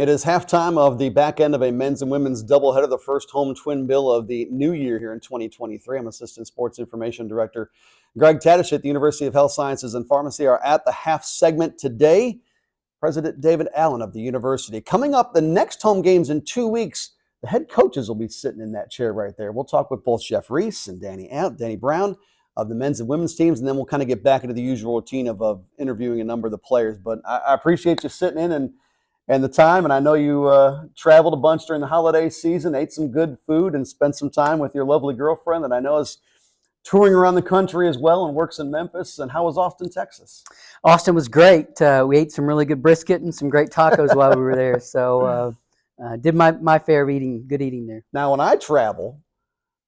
It is halftime of the back end of a men's and women's doubleheader, the first home twin bill of the new year here in 2023. I'm Assistant Sports Information Director Greg Tadish at the University of Health Sciences and Pharmacy are at the half segment today. President David Allen of the university. Coming up, the next home games in 2 weeks, the head coaches will be sitting in that chair right there. We'll talk with both Jeff Reese and Danny Brown of the men's and women's teams, and then we'll kind of get back into the usual routine of interviewing a number of the players. But I appreciate you sitting in and the time, and I know you traveled a bunch during the holiday season, ate some good food, and spent some time with your lovely girlfriend that I know is touring around the country as well and works in Memphis. And how was Austin, Texas? Austin was great. We ate some really good brisket and some great tacos while we were there. So did my fair of good eating there. Now, when I travel,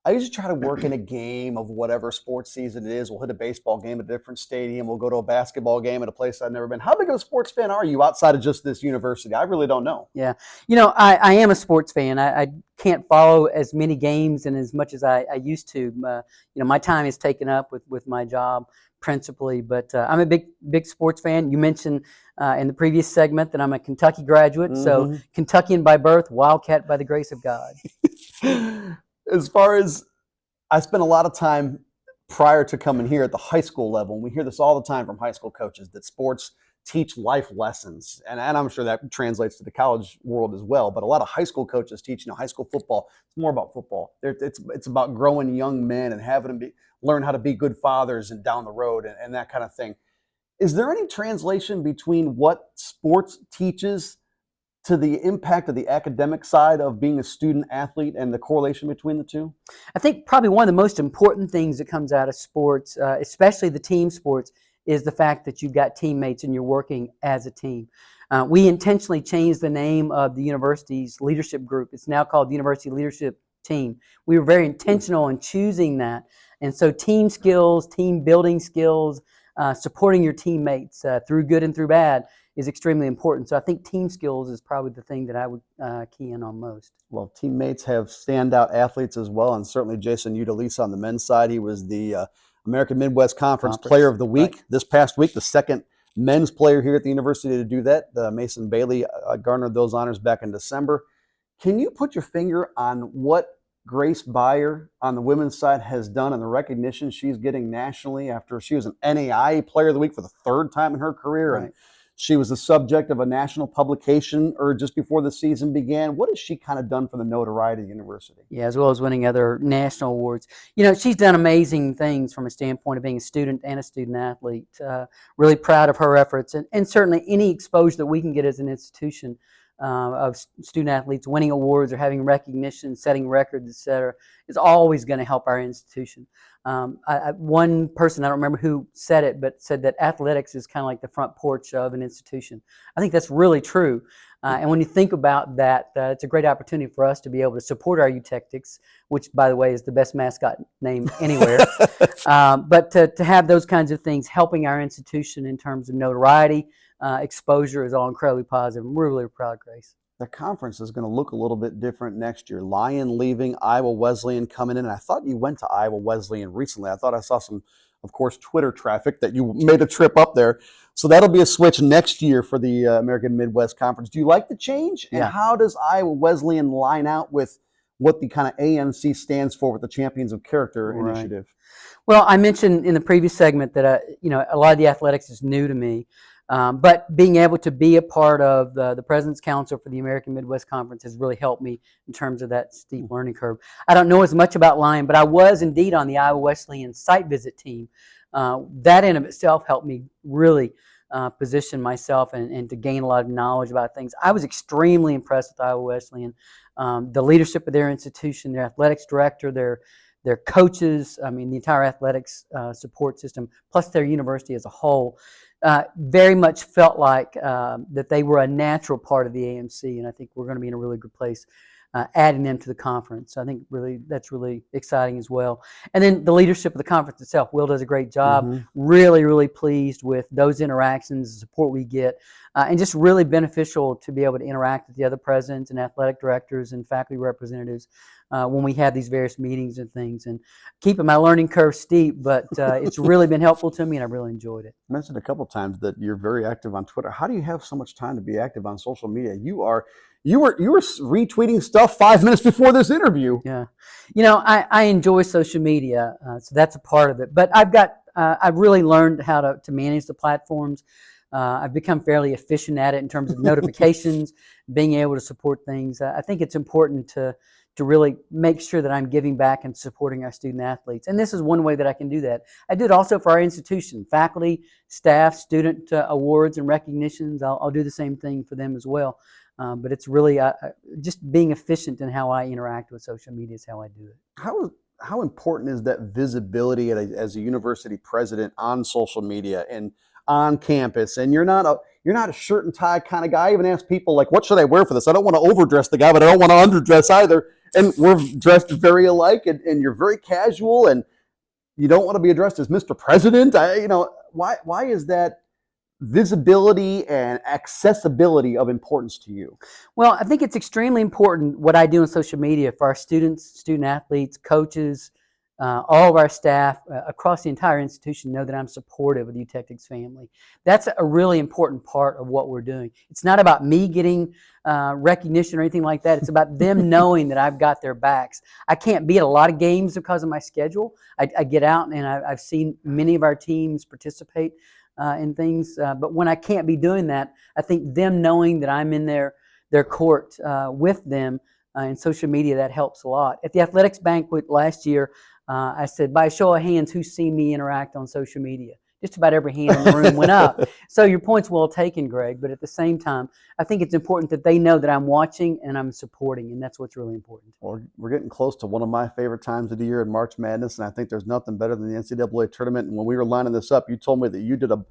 I usually try to work in a game of whatever sports season it is. We'll hit a baseball game at a different stadium. We'll go to a basketball game at a place I've never been. How big of a sports fan are you outside of just this university? I really don't know. Yeah. I am a sports fan. I can't follow as many games and as much as I used to. My time is taken up with my job principally, but I'm a big sports fan. You mentioned in the previous segment that I'm a Kentucky graduate, so Kentuckian by birth, Wildcat by the grace of God. As far as I spent a lot of time prior to coming here at the high school level, and we hear this all the time from high school coaches, that sports teach life lessons. And I'm sure that translates to the college world as well. But a lot of high school coaches teach, high school football. It's more about football. It's about growing young men and having them learn how to be good fathers and down the road and that kind of thing. Is there any translation between what sports teaches to the impact of the academic side of being a student athlete and the correlation between the two? I think probably one of the most important things that comes out of sports, especially the team sports, is the fact that you've got teammates and you're working as a team. We intentionally changed the name of the university's leadership group. It's now called the University Leadership Team. We were very intentional in choosing that. And so team skills, team building skills, supporting your teammates through good and through bad is extremely important. So I think team skills is probably the thing that I would key in on most. Well, teammates have standout athletes as well, and certainly Jason Udalisa on the men's side. He was the American Midwest Conference Player of the Week this past week, the second men's player here at the university to do that. Mason Bailey garnered those honors back in December. Can you put your finger on what Grace Beyer on the women's side has done and the recognition she's getting nationally after she was an NAIA Player of the Week for the third time in her career? Right. And she was the subject of a national publication or just before the season began. What has she kind of done for the notoriety of the university? Yeah, as well as winning other national awards. She's done amazing things from a standpoint of being a student and a student athlete. Really proud of her efforts and certainly any exposure that we can get as an institution of student athletes winning awards or having recognition, setting records, etc., is always going to help our institution. One person, I don't remember who said it, but said that athletics is kind of like the front porch of an institution. I think that's really true. And when you think about that, it's a great opportunity for us to be able to support our Eutectics, which, by the way, is the best mascot name anywhere. But to have those kinds of things helping our institution in terms of notoriety, exposure is all incredibly positive. We're really proud, Grace. The conference is going to look a little bit different next year. Lyon leaving, Iowa Wesleyan coming in. And I thought you went to Iowa Wesleyan recently. I thought I saw some, of course, Twitter traffic that you made a trip up there. So that'll be a switch next year for the American Midwest Conference. Do you like the change? Yeah. And how does Iowa Wesleyan line out with what the kind of AMC stands for with the Champions of Character initiative? Well, I mentioned in the previous segment that a lot of the athletics is new to me. But being able to be a part of the President's Council for the American Midwest Conference has really helped me in terms of that steep learning curve. I don't know as much about Lyon, but I was indeed on the Iowa Wesleyan site visit team. That in of itself helped me really position myself and to gain a lot of knowledge about things. I was extremely impressed with Iowa Wesleyan, the leadership of their institution, their athletics director, their coaches, the entire athletics support system, plus their university as a whole. Very much felt like that they were a natural part of the AMC, and I think we're going to be in a really good place adding them to the conference. I think that's really exciting as well. And then the leadership of the conference itself. Will does a great job. Really, really pleased with those interactions, the support we get. and just really beneficial to be able to interact with the other presidents and athletic directors and faculty representatives when we have these various meetings and things, and keeping my learning curve steep, but it's really been helpful to me, and I really enjoyed it. You mentioned a couple times that you're very active on Twitter. How do you have so much time to be active on social media? You were retweeting stuff 5 minutes before this interview. Yeah, I enjoy social media, so that's a part of it. But I've really learned how to manage the platforms. I've become fairly efficient at it in terms of notifications, being able to support things. I think it's important to really make sure that I'm giving back and supporting our student athletes. And this is one way that I can do that. I do it also for our institution, faculty, staff, student awards and recognitions. I'll do the same thing for them as well. But it's really just being efficient in how I interact with social media is how I do it. How important is that visibility as a university president on social media and on campus? And you're not a shirt and tie kind of guy. I even ask people, like, what should I wear for this? I don't want to overdress the guy, but I don't want to underdress either. And we're dressed very alike, and you're very casual, and you don't want to be addressed as Mr. President. Why is that visibility and accessibility of importance to you? Well, I think it's extremely important what I do on social media for our students, student athletes, coaches, all of our staff across the entire institution know that I'm supportive of the UTechtics family. That's a really important part of what we're doing. It's not about me getting recognition or anything like that. It's about them knowing that I've got their backs. I can't be at a lot of games because of my schedule. I get out and I've seen many of our teams participate in things, but when I can't be doing that, I think them knowing that I'm in their court with them in social media, that helps a lot. At the athletics banquet last year, I said, by a show of hands, who's seen me interact on social media? Just about every hand in the room went up. So your point's well taken, Greg, but at the same time, I think it's important that they know that I'm watching and I'm supporting, and that's what's really important. Well, we're getting close to one of my favorite times of the year in March Madness, and I think there's nothing better than the NCAA tournament. And when we were lining this up, you told me that you did a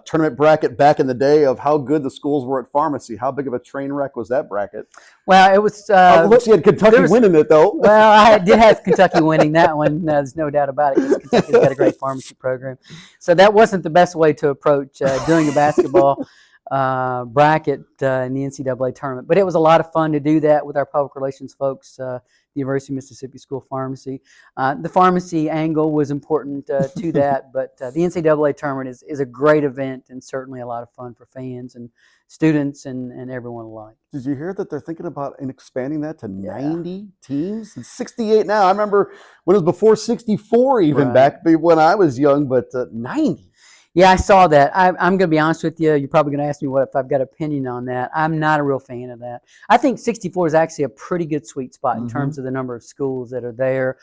tournament bracket back in the day of how good the schools were at pharmacy. How big of a train wreck was that bracket? Well, it was. Looks you had Kentucky winning it, though. Well, I did have Kentucky winning that one. There's no doubt about it, because Kentucky's got a great pharmacy program. So that wasn't the best way to approach doing a basketball bracket in the NCAA tournament. But it was a lot of fun to do that with our public relations folks, the University of Mississippi School of Pharmacy. The pharmacy angle was important to that, but the NCAA tournament is a great event and certainly a lot of fun for fans and students and everyone alike. Did you hear that they're thinking about expanding that to 90 teams? It's 68 now. I remember when it was before 64 even, Right. back when I was young, but 90. Yeah, I saw that. I'm going to be honest with you. You're probably going to ask me if I've got an opinion on that. I'm not a real fan of that. I think 64 is actually a pretty good sweet spot in terms of the number of schools that are there.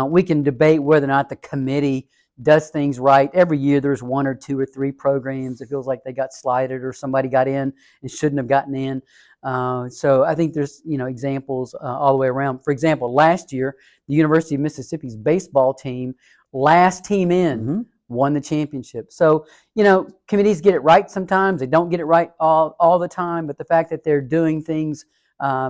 We can debate whether or not the committee does things right. Every year there's one or two or three programs. It feels like they got slighted or somebody got in and shouldn't have gotten in. So I think there's examples all the way around. For example, last year, the University of Mississippi's baseball team, last team in, won the championship. So, committees get it right sometimes. They don't get it right all the time, but the fact that they're doing things,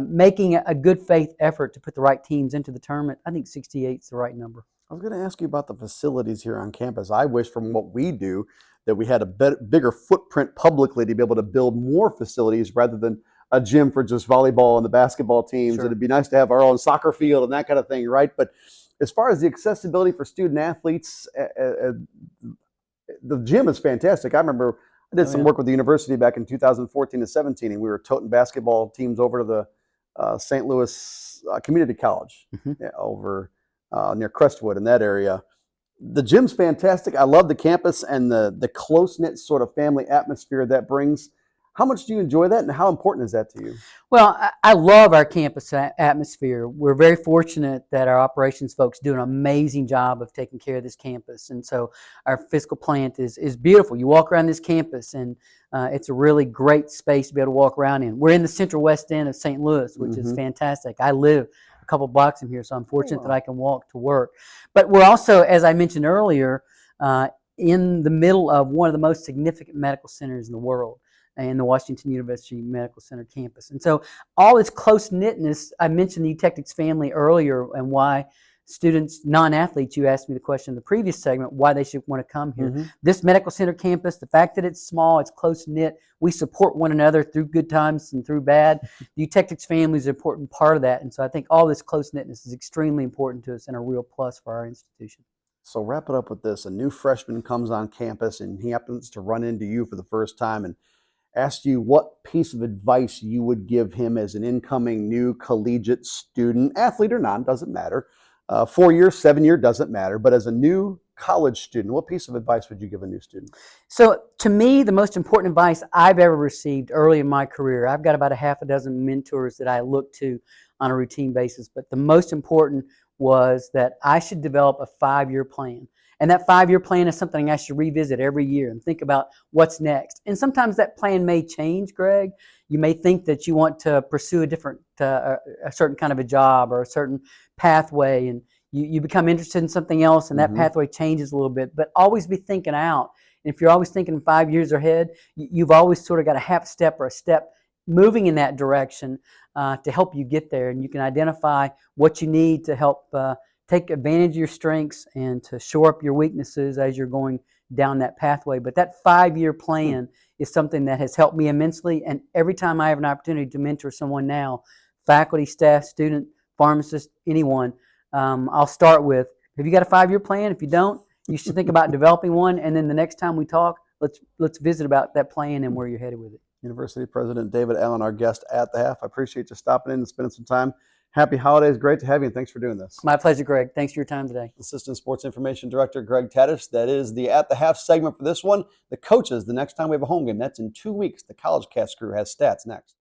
making a good faith effort to put the right teams into the tournament, I think 68 is the right number. I was going to ask you about the facilities here on campus. I wish from what we do that we had a bigger footprint publicly to be able to build more facilities rather than a gym for just volleyball and the basketball teams. Sure. It'd be nice to have our own soccer field and that kind of thing, right? But as far as the accessibility for student athletes, the gym is fantastic. I remember I did some work with the university back in 2014 and 17, and we were toting basketball teams over to the St. Louis Community College over near Crestwood in that area. The gym's fantastic. I love the campus and the close-knit sort of family atmosphere that brings. How much do you enjoy that, and how important is that to you? Well, I love our campus atmosphere. We're very fortunate that our operations folks do an amazing job of taking care of this campus. And so our physical plant is beautiful. You walk around this campus, and it's a really great space to be able to walk around in. We're in the central west end of St. Louis, which is fantastic. I live a couple blocks from here, so I'm fortunate that I can walk to work. But we're also, as I mentioned earlier, in the middle of one of the most significant medical centers in the world, in the Washington University Medical Center campus. And so all this close-knitness, I mentioned the UTechtics family earlier and why students, non-athletes, you asked me the question in the previous segment, why they should want to come here. Mhm. This medical center campus, the fact that it's small, it's close-knit, we support one another through good times and through bad. The Eutectics family is an important part of that. And so I think all this close-knitness is extremely important to us and a real plus for our institution. So wrap it up with this. A new freshman comes on campus and he happens to run into you for the first time and asked you what piece of advice you would give him as an incoming new collegiate student, athlete or non, doesn't matter. 4 year, 7 year, doesn't matter. But as a new college student, what piece of advice would you give a new student? So to me, the most important advice I've ever received early in my career, I've got about a half a dozen mentors that I look to on a routine basis, but the most important was that I should develop a 5-year plan. And that 5-year plan is something I should revisit every year and think about what's next. And sometimes that plan may change, Greg. You may think that you want to pursue a certain kind of a job or a certain pathway, and you become interested in something else, and that Mhm. pathway changes a little bit. But always be thinking out. And if you're always thinking 5 years ahead, you've always sort of got a half step or a step moving in that direction to help you get there. And you can identify what you need to help take advantage of your strengths and to shore up your weaknesses as you're going down that pathway. But that 5-year plan is something that has helped me immensely. And every time I have an opportunity to mentor someone now, faculty, staff, student, pharmacist, anyone, I'll start with, have you got a 5-year plan? If you don't, you should think about developing one. And then the next time we talk, let's visit about that plan and where you're headed with it. University President David Allen, our guest at the half. I appreciate you stopping in and spending some time. Happy holidays. Great to have you, and thanks for doing this. My pleasure, Greg. Thanks for your time today. Assistant Sports Information Director Greg Tadish. That is the At the Half segment for this one. The coaches, the next time we have a home game, that's in 2 weeks. The College Cast crew has stats next.